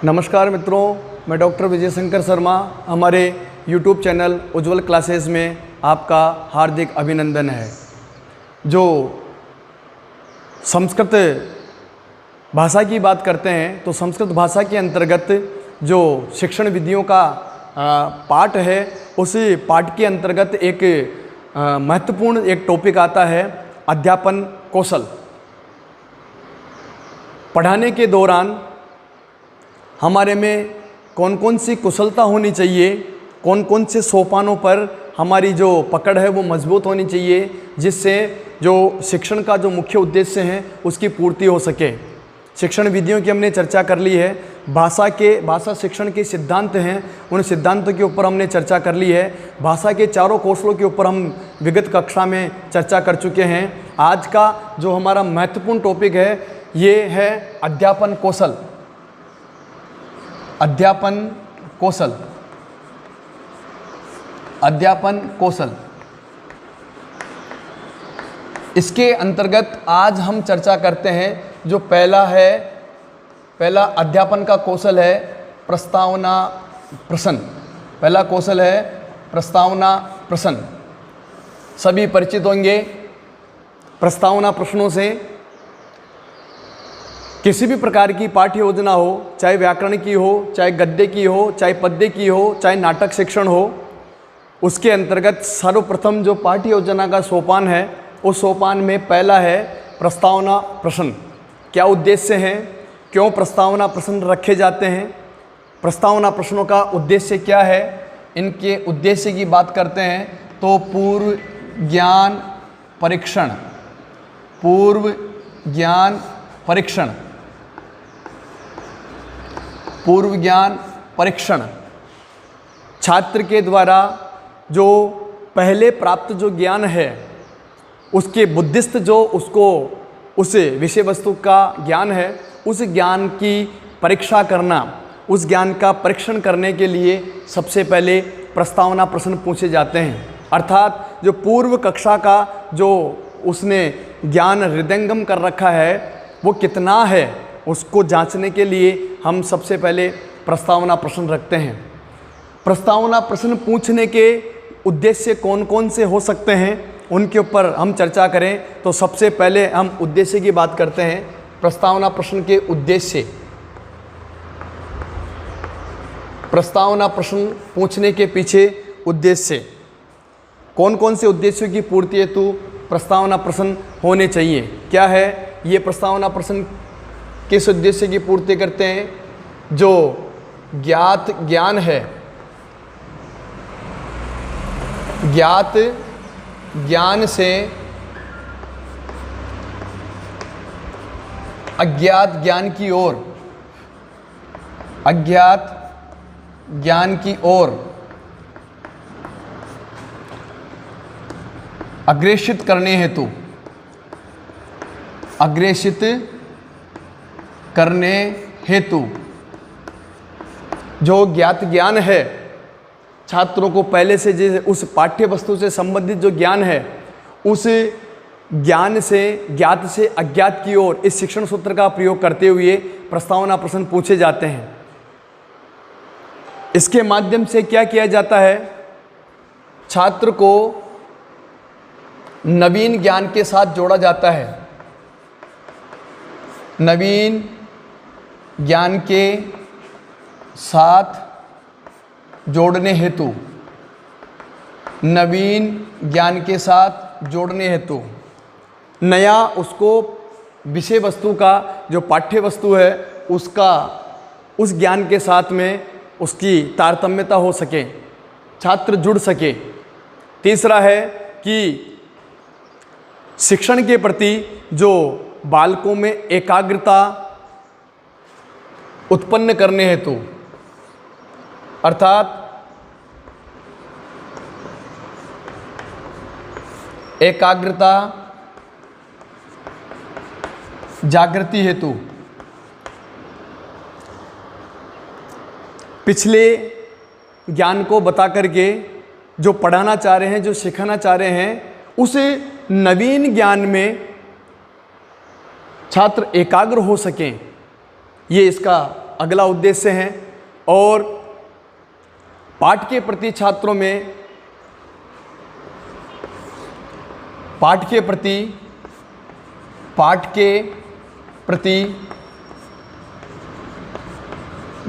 नमस्कार मित्रों, मैं डॉक्टर विजय शंकर शर्मा। हमारे YouTube चैनल उज्ज्वल क्लासेस में आपका हार्दिक अभिनंदन है। जो संस्कृत भाषा की बात करते हैं तो संस्कृत भाषा के अंतर्गत जो शिक्षण विधियों का पाठ है, उसी पाठ के अंतर्गत एक महत्वपूर्ण एक टॉपिक आता है अध्यापन कौशल। पढ़ाने के दौरान हमारे में कौन कौन सी कुशलता होनी चाहिए, कौन कौन से सोपानों पर हमारी जो पकड़ है वो मजबूत होनी चाहिए, जिससे जो शिक्षण का जो मुख्य उद्देश्य है उसकी पूर्ति हो सके। शिक्षण विधियों की हमने चर्चा कर ली है। भाषा शिक्षण के सिद्धांत हैं, उन सिद्धांतों के ऊपर हमने चर्चा कर ली है। भाषा के चारों कौशलों के ऊपर हम विगत कक्षा में चर्चा कर चुके हैं। आज का जो हमारा महत्वपूर्ण टॉपिक है ये है अध्यापन कौशल। अध्यापन कौशल, अध्यापन कौशल। इसके अंतर्गत आज हम चर्चा करते हैं जो पहला अध्यापन का कौशल है प्रस्तावना प्रश्न। पहला कौशल है प्रस्तावना प्रश्न। सभी परिचित होंगे प्रस्तावना प्रश्नों से। किसी भी प्रकार की पाठ्य योजना हो, चाहे व्याकरण की हो, चाहे गद्य की हो, चाहे पद्य की हो, चाहे नाटक शिक्षण हो, उसके अंतर्गत सर्वप्रथम जो पाठ्य योजना का सोपान है उस सोपान में पहला है प्रस्तावना प्रश्न। क्या उद्देश्य हैं, क्यों प्रस्तावना प्रश्न रखे जाते हैं, प्रस्तावना प्रश्नों का उद्देश्य क्या है, इनके उद्देश्य की बात करते हैं तो पूर्व ज्ञान परीक्षण। पूर्व ज्ञान परीक्षण, पूर्व ज्ञान परीक्षण। छात्र के द्वारा जो पहले प्राप्त जो ज्ञान है उसके बुद्धिस्त जो उसको उस विषय वस्तु का ज्ञान है, उस ज्ञान की परीक्षा करना, उस ज्ञान का परीक्षण करने के लिए सबसे पहले प्रस्तावना प्रश्न पूछे जाते हैं। अर्थात जो पूर्व कक्षा का जो उसने ज्ञान हृदयंगम कर रखा है वो कितना है, उसको जांचने के लिए हम सबसे पहले प्रस्तावना प्रश्न रखते हैं। प्रस्तावना प्रश्न पूछने के उद्देश्य कौन कौन से हो सकते हैं उनके ऊपर हम चर्चा करें तो सबसे पहले हम उद्देश्य की बात करते हैं। प्रस्तावना प्रश्न के उद्देश्य, प्रस्तावना प्रश्न पूछने के पीछे उद्देश्य, कौन कौन से उद्देश्यों की पूर्ति हेतु प्रस्तावना प्रश्न होने चाहिए। क्या है ये प्रस्तावना प्रश्न, किस उद्देश्य की पूर्ति करते हैं? जो ज्ञात ज्ञान है, ज्ञात ज्ञान से अज्ञात ज्ञान की ओर, अज्ञात ज्ञान की ओर अग्रेषित करने हेतु, अग्रेषित करने हेतु जो ज्ञात ज्ञान है, छात्रों को पहले से जैसे उस पाठ्य वस्तु से संबंधित जो ज्ञान है, उस ज्ञान से ज्ञात से अज्ञात की ओर इस शिक्षण सूत्र का प्रयोग करते हुए प्रस्तावना प्रश्न पूछे जाते हैं। इसके माध्यम से क्या किया जाता है? छात्र को नवीन ज्ञान के साथ जोड़ा जाता है। नवीन ज्ञान के साथ जोड़ने हेतु, नवीन ज्ञान के साथ जोड़ने हेतु नया उसको विषय वस्तु का जो पाठ्य वस्तु है उसका उस ज्ञान के साथ में उसकी तारतम्यता हो सके, छात्र जुड़ सके। तीसरा है कि शिक्षण के प्रति जो बालकों में एकाग्रता उत्पन्न करने हेतु, अर्थात एकाग्रता जागृति हेतु पिछले ज्ञान को बता करके जो पढ़ाना चाह रहे हैं, जो सिखाना चाह रहे हैं, उस नवीन ज्ञान में छात्र एकाग्र हो सकें, ये इसका अगला उद्देश्य है। और पाठ के प्रति छात्रों में पाठ के प्रति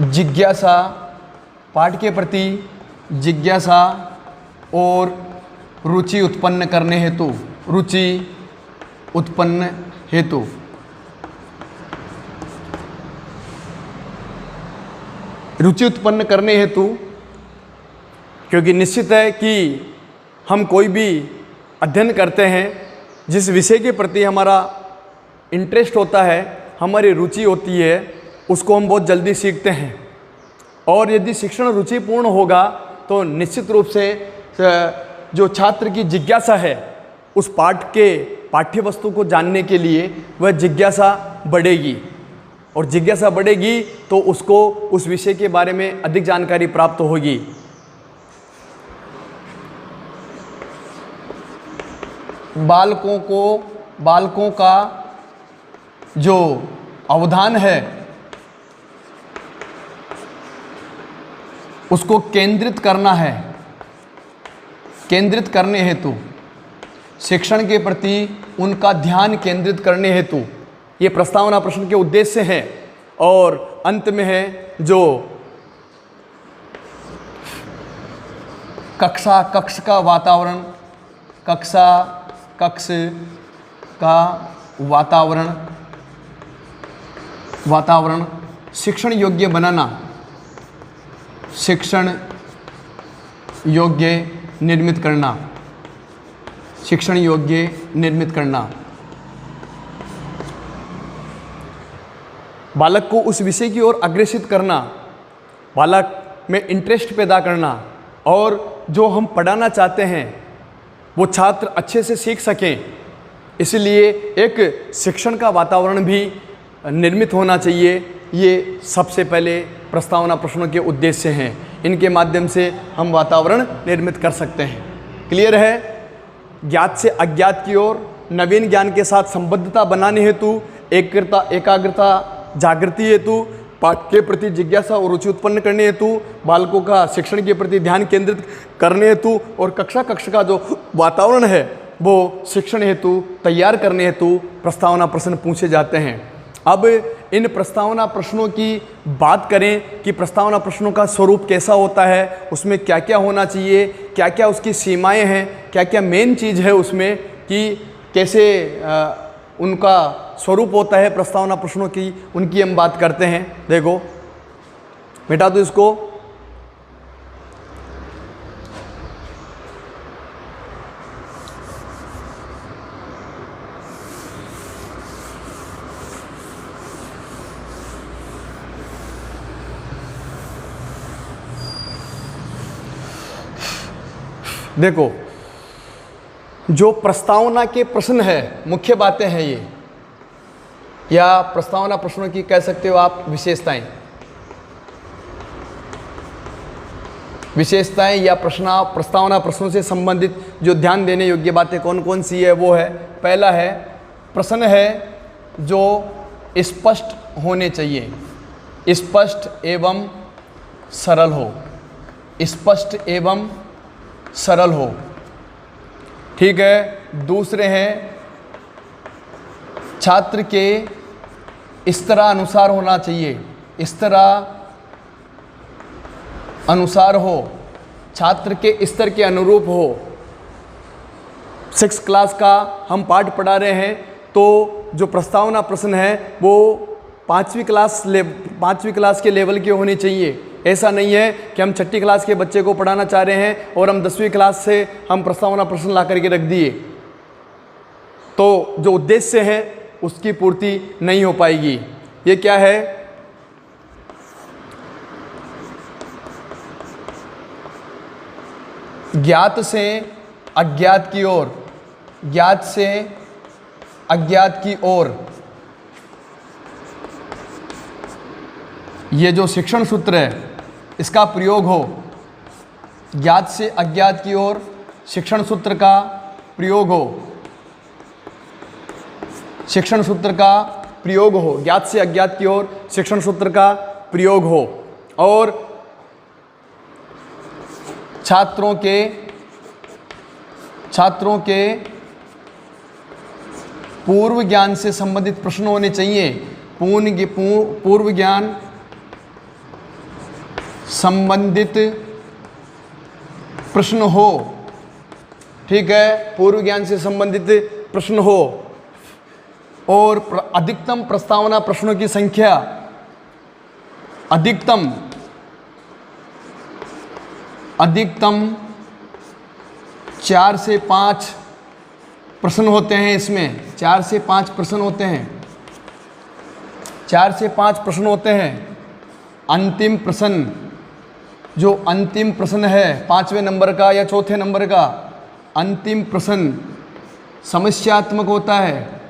जिज्ञासा, पाठ के प्रति जिज्ञासा और रुचि उत्पन्न करने हेतु, रुचि उत्पन्न करने हेतु, क्योंकि निश्चित है कि हम कोई भी अध्ययन करते हैं, जिस विषय के प्रति हमारा इंटरेस्ट होता है, हमारी रुचि होती है, उसको हम बहुत जल्दी सीखते हैं। और यदि शिक्षण रुचिपूर्ण होगा तो निश्चित रूप से जो छात्र की जिज्ञासा है उस पाठ के पाठ्य वस्तु को जानने के लिए, वह जिज्ञासा बढ़ेगी। और जिज्ञासा बढ़ेगी तो उसको उस विषय के बारे में अधिक जानकारी प्राप्त होगी। बालकों का जो अवधान है उसको केंद्रित करना है, केंद्रित करने हेतु, शिक्षण के प्रति उनका ध्यान केंद्रित करने हेतु ये प्रस्तावना प्रश्न के उद्देश्य हैं। और अंत में है जो कक्ष का वातावरण शिक्षण योग्य बनाना, शिक्षण योग्य निर्मित करना, शिक्षण योग्य निर्मित करना। बालक को उस विषय की ओर अग्रेसित करना, बालक में इंटरेस्ट पैदा करना, और जो हम पढ़ाना चाहते हैं वो छात्र अच्छे से सीख सकें, इसलिए एक शिक्षण का वातावरण भी निर्मित होना चाहिए। ये सबसे पहले प्रस्तावना प्रश्नों के उद्देश्य हैं। इनके माध्यम से हम वातावरण निर्मित कर सकते हैं। क्लियर है? ज्ञात से अज्ञात की ओर, नवीन ज्ञान के साथ संबद्धता बनाने हेतु, एकाग्रता जागृति हेतु, पाठ के प्रति जिज्ञासा और रुचि उत्पन्न करने हेतु, बालकों का शिक्षण के प्रति ध्यान केंद्रित करने हेतु, और कक्षा का जो वातावरण है वो शिक्षण हेतु तैयार करने हेतु प्रस्तावना प्रश्न पूछे जाते हैं। अब इन प्रस्तावना प्रश्नों की बात करें कि प्रस्तावना प्रश्नों का स्वरूप कैसा होता है, उसमें क्या क्या होना चाहिए, क्या क्या उसकी सीमाएं हैं, क्या क्या मेन चीज़ है उसमें, कि कैसे उनका स्वरूप होता है प्रस्तावना प्रश्नों की, उनकी हम बात करते हैं। देखो बेटा, तो इसको देखो, जो प्रस्तावना के प्रश्न है, मुख्य बातें हैं ये, या प्रस्तावना प्रश्नों की कह सकते हो आप विशेषताएं या प्रस्तावना प्रश्नों से संबंधित जो ध्यान देने योग्य बातें कौन कौन सी है वो है, पहला है प्रश्न है जो स्पष्ट होने चाहिए, स्पष्ट एवं सरल हो, स्पष्ट एवं सरल हो। ठीक है। दूसरे हैं छात्र के स्तर अनुसार होना चाहिए, स्तर अनुसार हो, छात्र के स्तर के अनुरूप हो। 6th क्लास का हम पाठ पढ़ा रहे हैं तो जो प्रस्तावना प्रश्न है वो 5वीं क्लास के लेवल के होने चाहिए। ऐसा नहीं है कि हम 6ठी क्लास के बच्चे को पढ़ाना चाह रहे हैं और हम 10वीं क्लास से हम प्रस्तावना प्रश्न ला करके रख दिए, तो जो उद्देश्य है उसकी पूर्ति नहीं हो पाएगी। ये क्या है? ज्ञात से अज्ञात की ओर, ज्ञात से अज्ञात की ओर, ये जो शिक्षण सूत्र है इसका प्रयोग हो, ज्ञात से अज्ञात की ओर शिक्षण सूत्र का प्रयोग हो, शिक्षण सूत्र का प्रयोग हो, ज्ञात से अज्ञात की ओर शिक्षण सूत्र का प्रयोग हो और छात्रों के पूर्व ज्ञान से संबंधित प्रश्न होने चाहिए। पूर्व ज्ञान संबंधित प्रश्न हो, ठीक है, पूर्व ज्ञान से संबंधित प्रश्न हो और अधिकतम प्रस्तावना प्रश्नों की संख्या अधिकतम 4 से 5 प्रश्न होते हैं। इसमें 4 से 5 प्रश्न होते हैं, 4 से 5 प्रश्न होते हैं। अंतिम प्रश्न, जो अंतिम प्रश्न है 5वें नंबर का या चौथे नंबर का अंतिम प्रश्न समस्यात्मक होता है।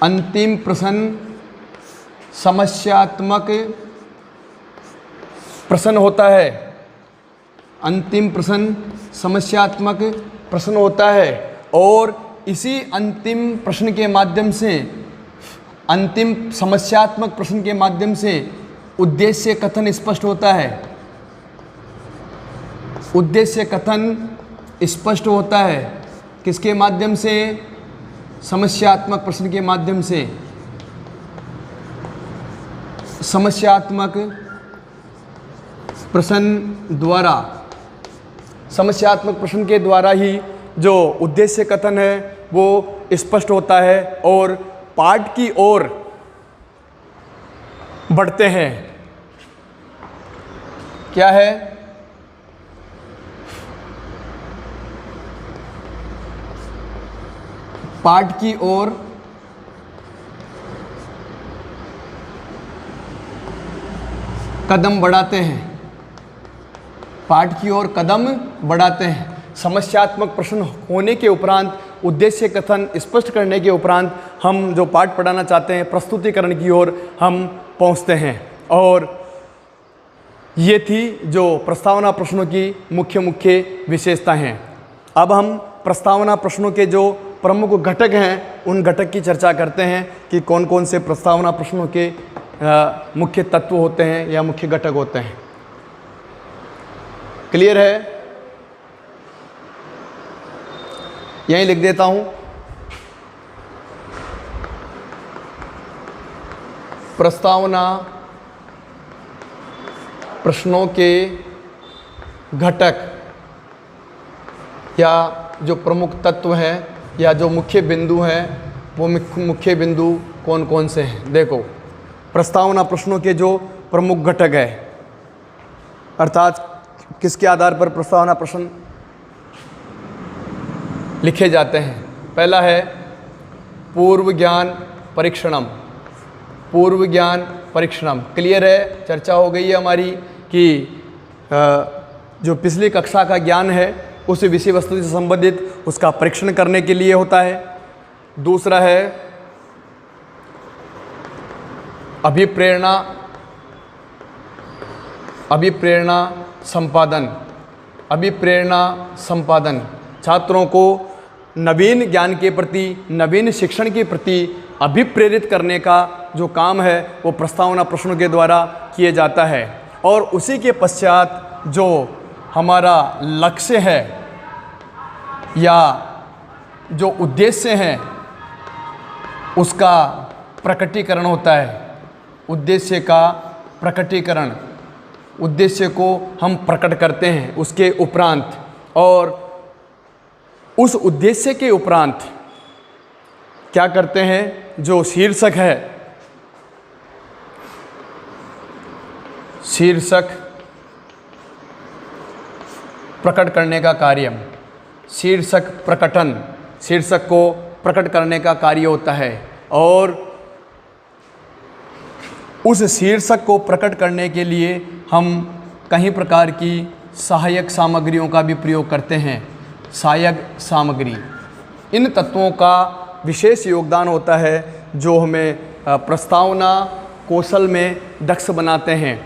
अंतिम प्रश्न समस्यात्मक प्रश्न होता है। अंतिम प्रश्न समस्यात्मक प्रश्न होता है और इसी अंतिम प्रश्न के माध्यम से, अंतिम समस्यात्मक प्रश्न के माध्यम से उद्देश्य कथन स्पष्ट होता है। उद्देश्य कथन स्पष्ट होता है किसके माध्यम से? समस्यात्मक प्रश्न के माध्यम से। समस्यात्मक प्रश्न द्वारा, समस्यात्मक प्रश्न के द्वारा ही जो उद्देश्य कथन है वो स्पष्ट होता है और पाठ की ओर बढ़ते हैं। क्या है? पाठ की ओर कदम बढ़ाते हैं। पाठ की ओर कदम बढ़ाते हैं। समस्यात्मक प्रश्न होने के उपरांत, उद्देश्य कथन स्पष्ट करने के उपरांत हम जो पाठ पढ़ाना चाहते हैं प्रस्तुतिकरण की ओर हम पहुंचते हैं। और ये थी जो प्रस्तावना प्रश्नों की मुख्य विशेषता हैं। अब हम प्रस्तावना प्रश्नों के जो प्रमुख घटक हैं उन घटक की चर्चा करते हैं कि कौन कौन से प्रस्तावना प्रश्नों के मुख्य तत्व होते हैं या मुख्य घटक होते हैं। क्लियर है? यहीं लिख देता हूं। प्रस्तावना प्रश्नों के घटक या जो प्रमुख तत्व हैं या जो मुख्य बिंदु हैं वो मुख्य बिंदु कौन कौन से हैं। देखो, प्रस्तावना प्रश्नों के जो प्रमुख घटक है, अर्थात किसके आधार पर प्रस्तावना प्रश्न लिखे जाते हैं। पहला है पूर्व ज्ञान परीक्षणम। पूर्व ज्ञान परीक्षणम क्लियर है? चर्चा हो गई है हमारी कि जो पिछली कक्षा का ज्ञान है उस विषय वस्तु से संबंधित उसका परीक्षण करने के लिए होता है। दूसरा है अभिप्रेरणा संपादन। अभिप्रेरणा संपादन छात्रों को नवीन ज्ञान के प्रति, नवीन शिक्षण के प्रति अभिप्रेरित करने का जो काम है वो प्रस्तावना प्रश्नों के द्वारा किए जाता है। और उसी के पश्चात जो हमारा लक्ष्य है या जो उद्देश्य है उसका प्रकटीकरण होता है। उद्देश्य का प्रकटीकरण, उद्देश्य को हम प्रकट करते हैं उसके उपरांत, और उस उद्देश्य के उपरांत क्या करते हैं? जो शीर्षक है, शीर्षक प्रकट करने का कार्य, शीर्षक प्रकटन, शीर्षक को प्रकट करने का कार्य होता है। और उस शीर्षक को प्रकट करने के लिए हम कई प्रकार की सहायक सामग्रियों का भी प्रयोग करते हैं। सहायक सामग्री, इन तत्वों का विशेष योगदान होता है जो हमें प्रस्तावना कौशल में दक्ष बनाते हैं।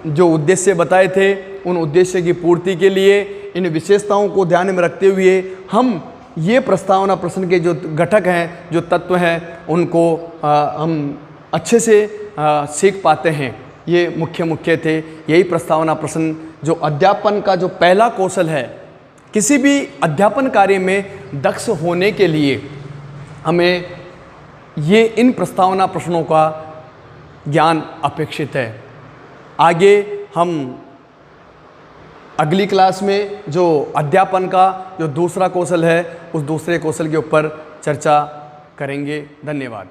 जो उद्देश्य बताए थे उन उद्देश्य की पूर्ति के लिए इन विशेषताओं को ध्यान में रखते हुए हम ये प्रस्तावना प्रश्न के जो घटक हैं, जो तत्व हैं, उनको हम अच्छे से सीख पाते हैं। ये मुख्य थे। यही प्रस्तावना प्रश्न जो अध्यापन का जो पहला कौशल है, किसी भी अध्यापन कार्य में दक्ष होने के लिए हमें ये इन प्रस्तावना प्रश्नों का ज्ञान अपेक्षित है। आगे हम अगली क्लास में जो अध्यापन का जो दूसरा कौशल है, उस दूसरे कौशल के ऊपर चर्चा करेंगे। धन्यवाद।